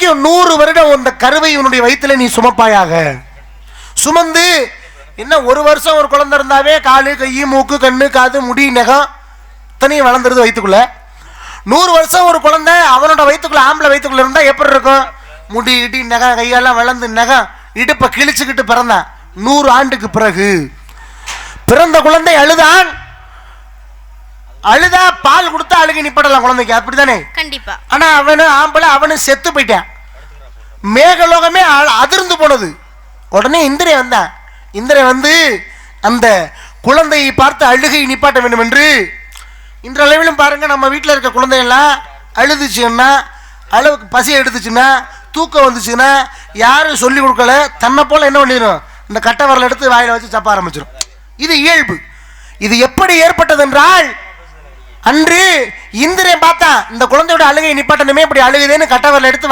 வரைக்கும் 100 வருடம் அந்த கருவை உன்னுடைய வயிற்றுல நீ சுமப்பாயாக. சுமந்து என்ன 1 வருஷம் ஒரு குழந்தை இருந்தாவே காலு கை மூக்கு கண்ணு காது முடி நகம் தனியும் வளர்ந்துருது வயிற்றுக்குள்ள. 100 வருஷம் ஒரு குழந்தை அவனோட வயிற்றுக்குள்ள ஆம்பளை வயிற்றுக்குள்ள இருந்தா எப்படி இருக்கும்? முடி இடி நகம் கையெல்லாம் வளர்ந்து நகம் இடுப்பை கிழிச்சுக்கிட்டு பிறந்தான். 100 ஆண்டுக்கு பிறகு பிறந்த குழந்தை அழுதான். அழுதா பால் கொடுத்தா அழுகி நிப்படலாம் குழந்தைக்கு, அப்படித்தானே? கண்டிப்பா. ஆனா அவனு ஆம்பளை அவனு செத்து போயிட்டான். மேகலோகமே அதிர்ந்து போனது. உடனே இந்திரன் வந்தான். இந்திரன் வந்து அந்த குழந்தையை பார்த்து அழுகை நிப்பாட்ட வேண்டும் என்று. இன்றளவிலும் பாருங்க, நம்ம வீட்டில் இருக்க குழந்தைகள்லாம் அழுதுச்சுன்னா, அளவுக்கு பசி எடுத்துச்சுன்னா, தூக்கம் வந்துச்சுன்னா யாரும் சொல்லி கொடுக்கல, தன்னை போல என்ன பண்ணிடும், இந்த கட்டை வரல எடுத்து வாயில வச்சு சப்ப ஆரம்பிச்சிடும். இது இயல்பு. இது எப்படி ஏற்பட்டது என்றால், அன்று இந்திரன் பார்த்தான் இந்த குழந்தையோட அழுகை நிப்பாட்டணுமே, இப்படி அழுகுதேன்னு கட்டை வரல எடுத்து